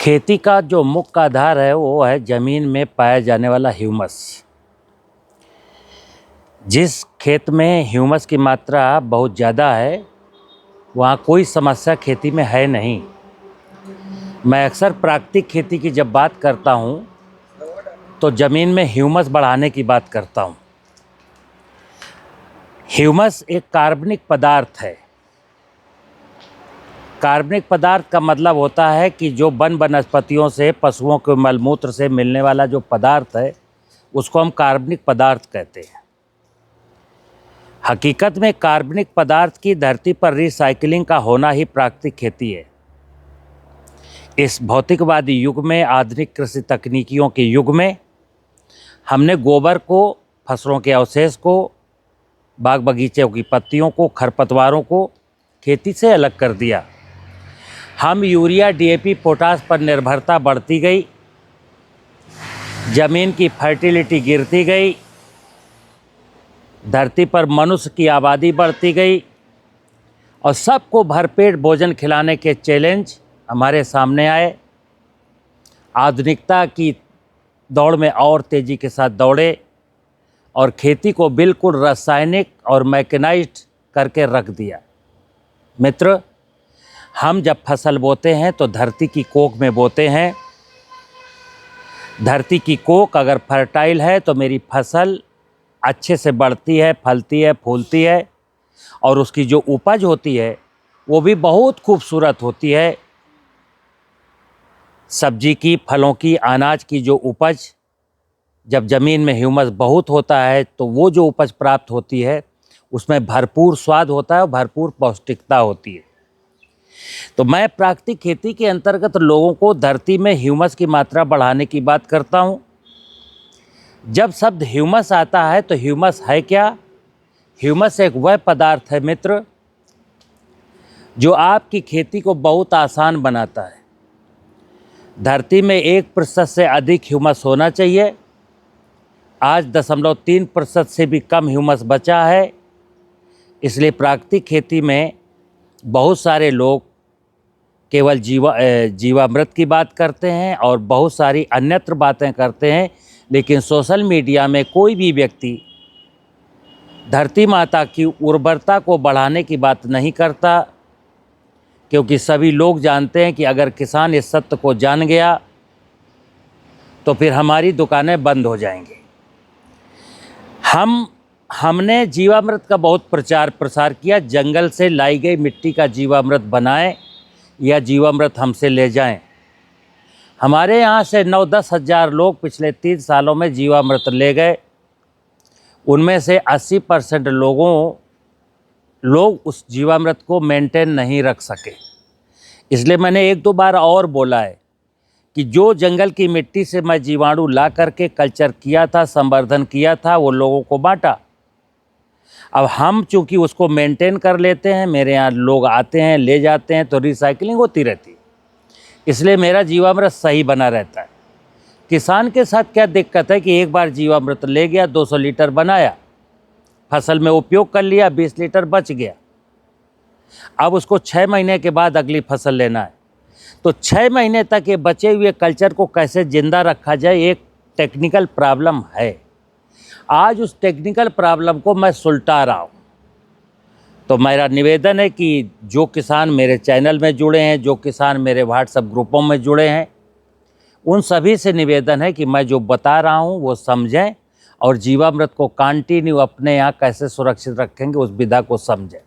खेती का जो मुख्य आधार है वो है ज़मीन में पाया जाने वाला ह्यूमस। जिस खेत में ह्यूमस की मात्रा बहुत ज़्यादा है वहाँ कोई समस्या खेती में है नहीं। मैं अक्सर प्राकृतिक खेती की जब बात करता हूँ तो ज़मीन में ह्यूमस बढ़ाने की बात करता हूँ। ह्यूमस एक कार्बनिक पदार्थ है। कार्बनिक पदार्थ का मतलब होता है कि जो वन वनस्पतियों से, पशुओं के मलमूत्र से मिलने वाला जो पदार्थ है उसको हम कार्बनिक पदार्थ कहते हैं। हकीकत में कार्बनिक पदार्थ की धरती पर रिसाइकलिंग का होना ही प्राकृतिक खेती है। इस भौतिकवादी युग में, आधुनिक कृषि तकनीकियों के युग में, हमने गोबर को, फसलों के अवशेष को, बाग बगीचों की पत्तियों को, खरपतवारों को खेती से अलग कर दिया। हम यूरिया, डीएपी, पोटास पर निर्भरता बढ़ती गई, ज़मीन की फर्टिलिटी गिरती गई, धरती पर मनुष्य की आबादी बढ़ती गई और सबको भरपेट भोजन खिलाने के चैलेंज हमारे सामने आए। आधुनिकता की दौड़ में और तेज़ी के साथ दौड़े और खेती को बिल्कुल रासायनिक और मैकेनाइज्ड करके रख दिया। मित्र, हम जब फसल बोते हैं तो धरती की कोख में बोते हैं। धरती की कोख अगर फर्टाइल है तो मेरी फसल अच्छे से बढ़ती है, फलती है, फूलती है और उसकी जो उपज होती है वो भी बहुत खूबसूरत होती है। सब्जी की, फलों की, अनाज की जो उपज, जब ज़मीन में ह्यूमस बहुत होता है तो वो जो उपज प्राप्त होती है उसमें भरपूर स्वाद होता है और भरपूर पौष्टिकता होती है। तो मैं प्राकृतिक खेती के अंतर्गत लोगों को धरती में ह्यूमस की मात्रा बढ़ाने की बात करता हूँ। जब शब्द ह्यूमस आता है तो ह्यूमस है क्या? ह्यूमस एक वह पदार्थ है मित्र जो आपकी खेती को बहुत आसान बनाता है। धरती में 1% से अधिक ह्यूमस होना चाहिए। आज 0.3% से भी कम ह्यूमस बचा है। इसलिए प्राकृतिक खेती में बहुत सारे लोग केवल जीवामृत की बात करते हैं और बहुत सारी अन्यत्र बातें करते हैं, लेकिन सोशल मीडिया में कोई भी व्यक्ति धरती माता की उर्वरता को बढ़ाने की बात नहीं करता, क्योंकि सभी लोग जानते हैं कि अगर किसान इस सत्य को जान गया तो फिर हमारी दुकानें बंद हो जाएंगी। हमने जीवामृत का बहुत प्रचार प्रसार किया। जंगल से लाई गई मिट्टी का जीवामृत बनाएं या जीवामृत हमसे ले जाएं। हमारे यहाँ से 9-10 हज़ार लोग पिछले 3 सालों में जीवामृत ले गए। उनमें से 80% लोग उस जीवामृत को मेंटेन नहीं रख सके। इसलिए मैंने 1-2 बार और बोला है कि जो जंगल की मिट्टी से मैं जीवाणु ला करके कल्चर किया था, संवर्धन किया था, वो लोगों को बांटा। अब हम चूँकि उसको मेंटेन कर लेते हैं, मेरे यहाँ लोग आते हैं, ले जाते हैं, तो रिसाइकलिंग होती रहती है। इसलिए मेरा जीवामृत सही बना रहता है। किसान के साथ क्या दिक्कत है कि एक बार जीवामृत ले गया, 200 लीटर बनाया, फसल में उपयोग कर लिया, 20 लीटर बच गया। अब उसको 6 महीने के बाद अगली फसल लेना है, तो 6 महीने तक ये बचे हुए कल्चर को कैसे जिंदा रखा जाए, एक टेक्निकल प्रॉब्लम है। आज उस टेक्निकल प्रॉब्लम को मैं सुलटा रहा हूँ। तो मेरा निवेदन है कि जो किसान मेरे चैनल में जुड़े हैं, जो किसान मेरे व्हाट्सएप ग्रुपों में जुड़े हैं, उन सभी से निवेदन है कि मैं जो बता रहा हूँ वो समझें और जीवामृत को कंटिन्यू अपने यहाँ कैसे सुरक्षित रखेंगे उस विधा को समझें।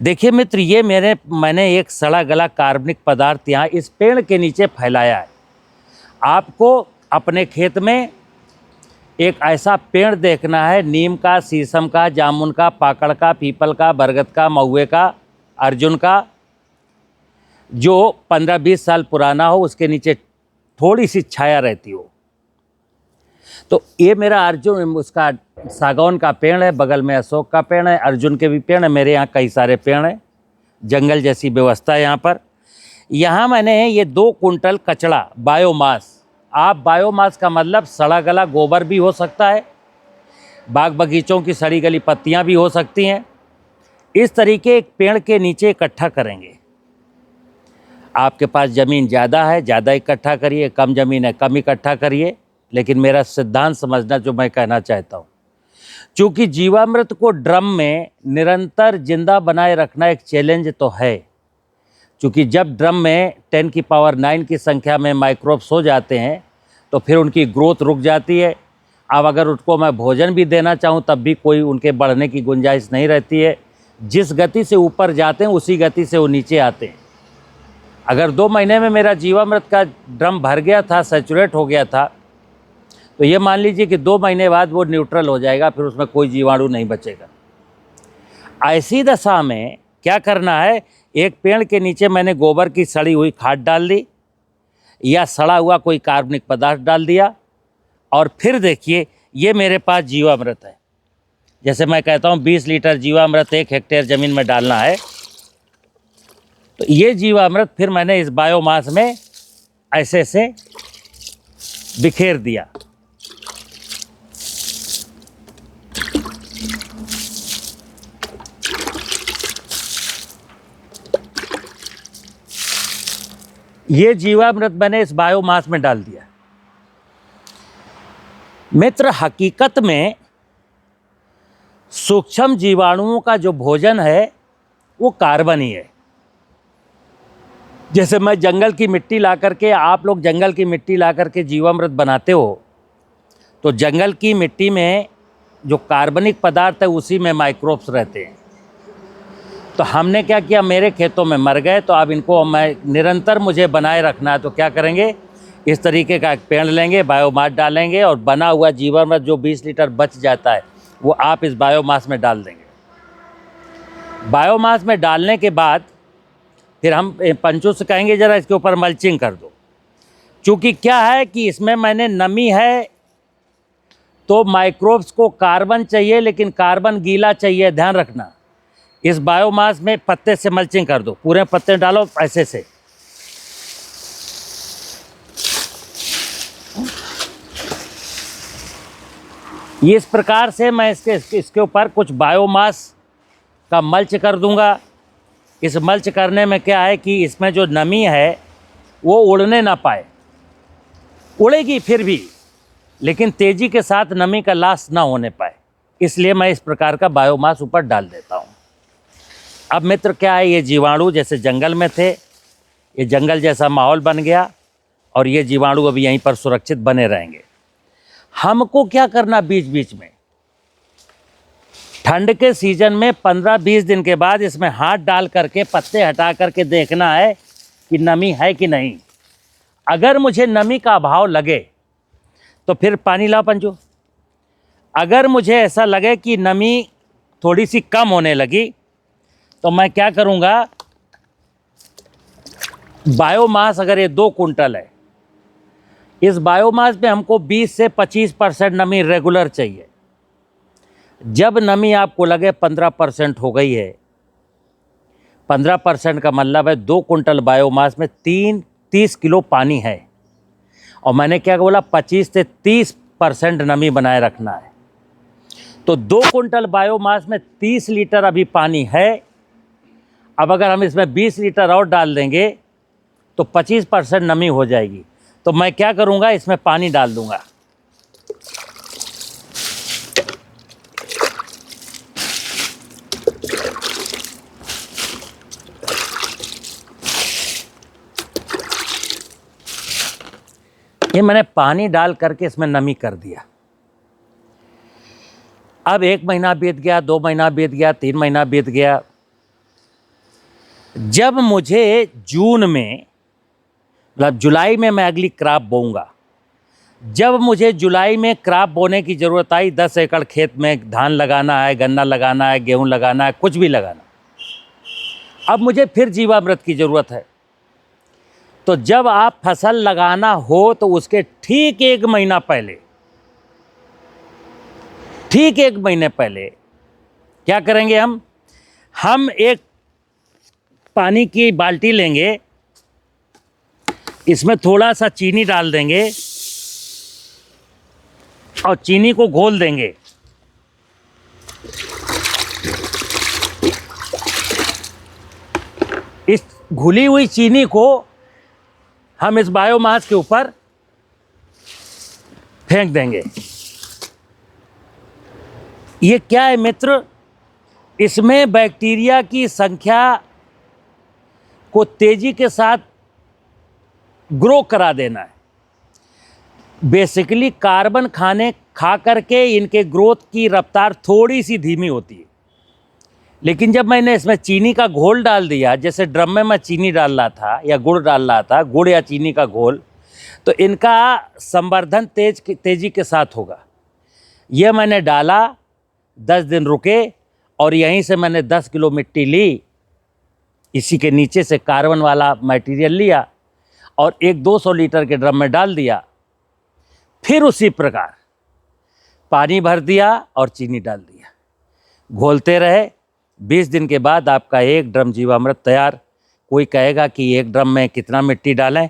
देखिए मित्र, ये मैंने एक सड़ा गला कार्बनिक पदार्थ यहाँ इस पेड़ के नीचे फैलाया है। आपको अपने खेत में एक ऐसा पेड़ देखना है, नीम का, शीशम का, जामुन का, पाकड़ का, पीपल का, बरगद का, महुए का, अर्जुन का, जो 15-20 साल पुराना हो, उसके नीचे थोड़ी सी छाया रहती हो। तो ये मेरा अर्जुन, उसका सागौन का पेड़ है, बगल में अशोक का पेड़ है, अर्जुन के भी पेड़ है। मेरे यहाँ कई सारे पेड़ हैं, जंगल जैसी व्यवस्था है यहाँ पर। यहाँ मैंने ये 2 कुंटल कचड़ा, बायोमास, आप बायोमास का मतलब सड़ा गला गोबर भी हो सकता है, बाग बगीचों की सड़ी गली पत्तियाँ भी हो सकती हैं। इस तरीके एक पेड़ के नीचे इकट्ठा करेंगे। आपके पास ज़मीन ज़्यादा है, ज़्यादा इकट्ठा करिए, कम ज़मीन है, कम इकट्ठा करिए। लेकिन मेरा सिद्धांत समझना जो मैं कहना चाहता हूँ, चूँकि जीवामृत को ड्रम में निरंतर जिंदा बनाए रखना एक चैलेंज तो है, क्योंकि जब ड्रम में 10 की पावर 9 की संख्या में माइक्रोब्स हो जाते हैं तो फिर उनकी ग्रोथ रुक जाती है। अब अगर उसको मैं भोजन भी देना चाहूँ तब भी कोई उनके बढ़ने की गुंजाइश नहीं रहती है। जिस गति से ऊपर जाते हैं उसी गति से वो नीचे आते हैं। अगर 2 महीने में मेरा जीवामृत का ड्रम भर गया था, सैचुरेट हो गया था, तो ये मान लीजिए कि 2 महीने बाद वो न्यूट्रल हो जाएगा, फिर उसमें कोई जीवाणु नहीं बचेगा। ऐसी दशा में क्या करना है, एक पेड़ के नीचे मैंने गोबर की सड़ी हुई खाद डाल दी या सड़ा हुआ कोई कार्बनिक पदार्थ डाल दिया, और फिर देखिए ये मेरे पास जीवामृत है। जैसे मैं कहता हूँ 20 लीटर जीवामृत 1 हेक्टेयर ज़मीन में डालना है, तो ये जीवामृत फिर मैंने इस बायोमास में ऐसे ऐसे बिखेर दिया। ये जीवामृत मैंने इस बायोमास में डाल दिया। मित्र, हकीकत में सूक्ष्म जीवाणुओं का जो भोजन है वो कार्बन ही है। जैसे मैं जंगल की मिट्टी ला करके, आप लोग जंगल की मिट्टी ला करके जीवामृत बनाते हो, तो जंगल की मिट्टी में जो कार्बनिक पदार्थ है उसी में माइक्रोब्स रहते हैं। तो हमने क्या किया, मेरे खेतों में मर गए, तो अब इनको मैं निरंतर मुझे बनाए रखना है, तो क्या करेंगे, इस तरीके का एक पेड़ लेंगे, बायोमास डालेंगे, और बना हुआ जीवामृत जो 20 लीटर बच जाता है वो आप इस बायोमास में डाल देंगे। बायोमास में डालने के बाद फिर हम पंचों से कहेंगे ज़रा इसके ऊपर मल्चिंग कर दो। चूँकि क्या है कि इसमें मैंने नमी है, तो माइक्रोब्स को कार्बन चाहिए, लेकिन कार्बन गीला चाहिए, ध्यान रखना। इस बायोमास में पत्ते से मल्चिंग कर दो, पूरे पत्ते डालो ऐसे से। इस प्रकार से मैं इसके ऊपर कुछ बायोमास का मल्च कर दूंगा। इस मल्च करने में क्या है कि इसमें जो नमी है वो उड़ने ना पाए, उड़ेगी फिर भी, लेकिन तेज़ी के साथ नमी का लॉस ना होने पाए, इसलिए मैं इस प्रकार का बायोमास ऊपर डाल देता हूँ। अब मित्र क्या है, ये जीवाणु जैसे जंगल में थे, ये जंगल जैसा माहौल बन गया, और ये जीवाणु अभी यहीं पर सुरक्षित बने रहेंगे। हमको क्या करना, बीच बीच में ठंड के सीजन में 15-20 दिन के बाद इसमें हाथ डाल करके पत्ते हटा करके देखना है कि नमी है कि नहीं। अगर मुझे नमी का अभाव लगे तो फिर पानी लाओ पंचू। अगर मुझे ऐसा लगे कि नमी थोड़ी सी कम होने लगी तो मैं क्या करूँगा, बायोमास अगर ये 2 कुंटल है, इस बायोमास में हमको 20 से 25% नमी रेगुलर चाहिए। जब नमी आपको लगे 15% हो गई है, 15% का मतलब है 2 कुंटल बायोमास में 30 किलो पानी है, और मैंने क्या बोला, 25 से 30% नमी बनाए रखना है। तो 2 कुंटल बायोमास में 30 लीटर अभी पानी है। अब अगर हम इसमें 20 लीटर और डाल देंगे तो 25% नमी हो जाएगी। तो मैं क्या करूँगा, इसमें पानी डाल दूँगा। ये मैंने पानी डाल करके इसमें नमी कर दिया। अब 1 महीना बीत गया, 2 महीना बीत गया, 3 महीना बीत गया। जब मुझे जून में, मतलब जुलाई में मैं अगली क्रॉप बोऊंगा, जब मुझे जुलाई में क्रॉप बोने की ज़रूरत आई, 10 एकड़ खेत में धान लगाना है, गन्ना लगाना है, गेहूं लगाना है, कुछ भी लगाना, अब मुझे फिर जीवामृत की ज़रूरत है। तो जब आप फसल लगाना हो तो उसके ठीक 1 महीना पहले, ठीक 1 महीने पहले क्या करेंगे, हम एक पानी की बाल्टी लेंगे, इसमें थोड़ा सा चीनी डाल देंगे और चीनी को घोल देंगे। इस घुली हुई चीनी को हम इस बायोमास के ऊपर फेंक देंगे। ये क्या है मित्र, इसमें बैक्टीरिया की संख्या को तेजी के साथ ग्रो करा देना है। बेसिकली कार्बन खा करके इनके ग्रोथ की रफ्तार थोड़ी सी धीमी होती है, लेकिन जब मैंने इसमें चीनी का घोल डाल दिया, जैसे ड्रम में मैं चीनी डाल रहा था या गुड़ डाल रहा था, गुड़ या चीनी का घोल, तो इनका संवर्धन तेजी के साथ होगा। यह मैंने डाला, 10 दिन रुके और यहीं से मैंने 10 किलो मिट्टी ली, इसी के नीचे से कार्बन वाला मटेरियल लिया और एक 200 लीटर के ड्रम में डाल दिया। फिर उसी प्रकार पानी भर दिया और चीनी डाल दिया, घोलते रहे। 20 दिन के बाद आपका एक ड्रम जीवामृत तैयार। कोई कहेगा कि एक ड्रम में कितना मिट्टी डालें?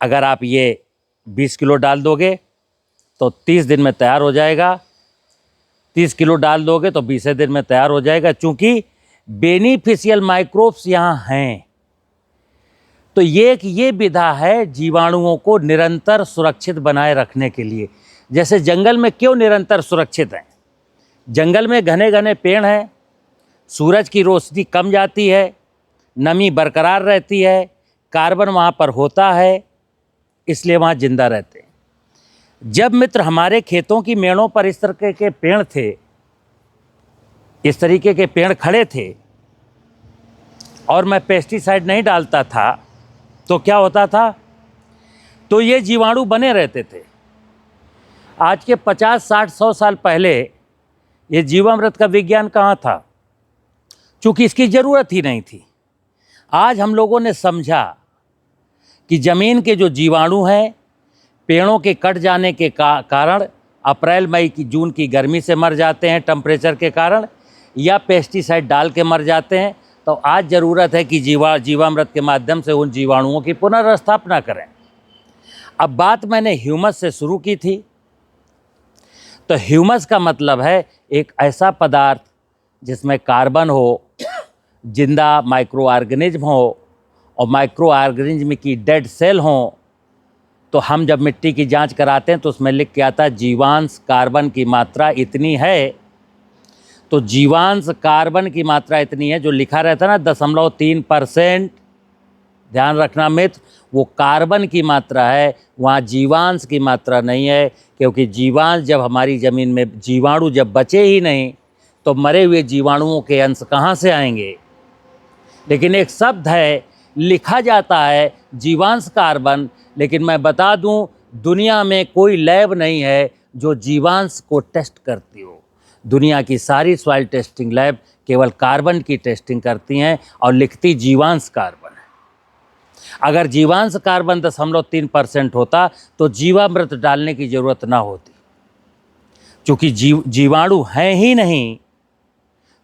अगर आप ये 20 किलो डाल दोगे तो 30 दिन में तैयार हो जाएगा, 30 किलो डाल दोगे तो 20 दिन में तैयार हो जाएगा। चूँकि बेनिफिशियल माइक्रोब्स यहाँ हैं, तो ये विधा है जीवाणुओं को निरंतर सुरक्षित बनाए रखने के लिए। जैसे जंगल में क्यों निरंतर सुरक्षित हैं? जंगल में घने घने पेड़ हैं, सूरज की रोशनी कम जाती है, नमी बरकरार रहती है, कार्बन वहाँ पर होता है, इसलिए वहाँ जिंदा रहते हैं। जब मित्र हमारे खेतों की मेड़ों पर इस तरह के पेड़ थे, इस तरीके के पेड़ खड़े थे और मैं पेस्टिसाइड नहीं डालता था, तो क्या होता था? तो ये जीवाणु बने रहते थे। आज के 50, 60, 100 साल पहले ये जीवामृत का विज्ञान कहाँ था? चूँकि इसकी ज़रूरत ही नहीं थी। आज हम लोगों ने समझा कि ज़मीन के जो जीवाणु हैं, पेड़ों के कट जाने के कारण अप्रैल मई की जून की गर्मी से मर जाते हैं टेम्परेचर के कारण, या पेस्टिसाइड डाल के मर जाते हैं। तो आज ज़रूरत है कि जीवामृत के माध्यम से उन जीवाणुओं की पुनर्स्थापना करें। अब बात मैंने ह्यूमस से शुरू की थी। तो ह्यूमस का मतलब है एक ऐसा पदार्थ जिसमें कार्बन हो, जिंदा माइक्रो ऑर्गेनिज्म हो और माइक्रो ऑर्गेनिज्म की डेड सेल हों। तो हम जब मिट्टी की जांच कराते हैं तो उसमें लिख के आता है जीवांश कार्बन की मात्रा इतनी है। तो जीवांश कार्बन की मात्रा इतनी है, जो लिखा रहता है ना 0.3%, ध्यान रखना मित्र, वो कार्बन की मात्रा है, वहाँ जीवांश की मात्रा नहीं है। क्योंकि जीवांश जब हमारी ज़मीन में जीवाणु जब बचे ही नहीं तो मरे हुए जीवाणुओं के अंश कहाँ से आएंगे? लेकिन एक शब्द है, लिखा जाता है जीवांश कार्बन, लेकिन मैं बता दूं दुनिया में कोई लैब नहीं है जो जीवांश को टेस्ट करती हो। दुनिया की सारी सॉइल टेस्टिंग लैब केवल कार्बन की टेस्टिंग करती हैं और लिखती जीवांश कार्बन है। अगर जीवांश कार्बन 0.3% होता तो जीवामृत डालने की ज़रूरत ना होती। चूँकि जीवाणु हैं ही नहीं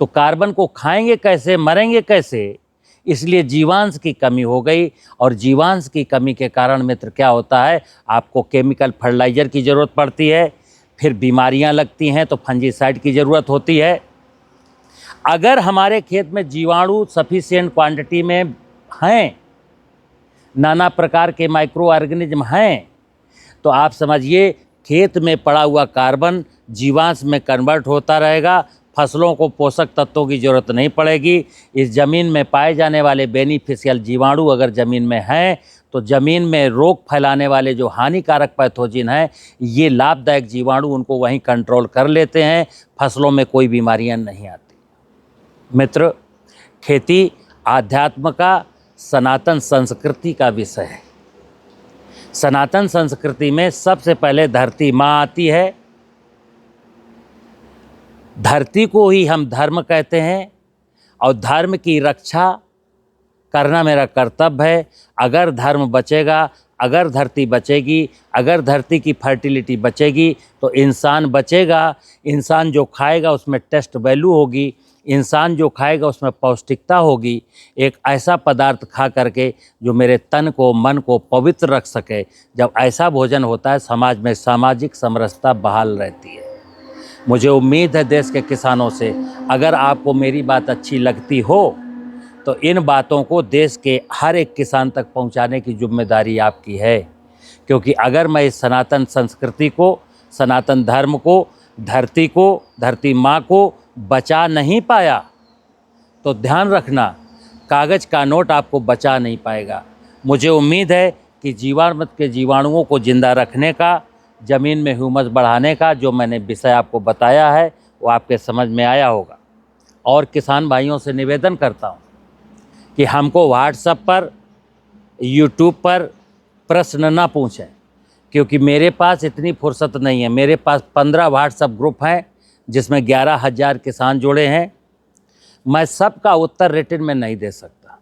तो कार्बन को खाएंगे कैसे, मरेंगे कैसे? इसलिए जीवांश की कमी हो गई। और जीवांश की कमी के कारण मित्र क्या होता है, आपको केमिकल फर्टिलाइज़र की ज़रूरत पड़ती है, फिर बीमारियां लगती हैं तो फंजीसाइड की ज़रूरत होती है। अगर हमारे खेत में जीवाणु सफिशिएंट क्वांटिटी में हैं, नाना प्रकार के माइक्रो ऑर्गेनिज्म हैं, तो आप समझिए खेत में पड़ा हुआ कार्बन जीवांश में कन्वर्ट होता रहेगा, फसलों को पोषक तत्वों की ज़रूरत नहीं पड़ेगी। इस ज़मीन में पाए जाने वाले बेनिफिशियल जीवाणु अगर ज़मीन में हैं तो ज़मीन में रोग फैलाने वाले जो हानिकारक पैथोजिन हैं, ये लाभदायक जीवाणु उनको वहीं कंट्रोल कर लेते हैं, फसलों में कोई बीमारियां नहीं आती। मित्र, खेती आध्यात्म का, सनातन संस्कृति का विषय है। सनातन संस्कृति में सबसे पहले धरती माँ आती है। धरती को ही हम धर्म कहते हैं और धर्म की रक्षा करना मेरा कर्तव्य है। अगर धर्म बचेगा, अगर धरती बचेगी, अगर धरती की फर्टिलिटी बचेगी तो इंसान बचेगा। इंसान जो खाएगा उसमें टेस्ट वैल्यू होगी, इंसान जो खाएगा उसमें पौष्टिकता होगी। एक ऐसा पदार्थ खा करके जो मेरे तन को, मन को पवित्र रख सके। जब ऐसा भोजन होता है समाज में सामाजिक समरसता बहाल रहती है। मुझे उम्मीद है देश के किसानों से, अगर आपको मेरी बात अच्छी लगती हो तो इन बातों को देश के हर एक किसान तक पहुंचाने की जिम्मेदारी आपकी है, क्योंकि अगर मैं इस सनातन संस्कृति को, सनातन धर्म को, धरती माँ को बचा नहीं पाया तो ध्यान रखना, कागज़ का नोट आपको बचा नहीं पाएगा। मुझे उम्मीद है कि जीवामृत के जीवाणुओं को ज़िंदा रखने का, ज़मीन में ह्यूमस बढ़ाने का जो मैंने विषय आपको बताया है वो आपके समझ में आया होगा। और किसान भाइयों से निवेदन करता हूँ कि हमको व्हाट्सएप पर, यूट्यूब पर प्रश्न ना पूछें, क्योंकि मेरे पास इतनी फुर्सत नहीं है। मेरे पास 15 व्हाट्सएप ग्रुप हैं जिसमें 11,000 किसान जुड़े हैं। मैं सबका उत्तर रिटन में नहीं दे सकता।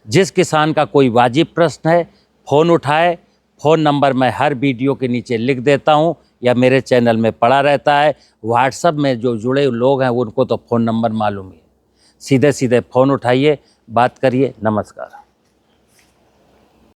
जिस किसान का कोई वाजिब प्रश्न है फ़ोन उठाए, फ़ोन नंबर मैं हर वीडियो के नीचे लिख देता हूं या मेरे चैनल में पड़ा रहता है। व्हाट्सएप में जो जुड़े लोग हैं उनको तो फ़ोन नंबर मालूम ही है। सीधे सीधे फ़ोन उठाइए, बात करिए। नमस्कार।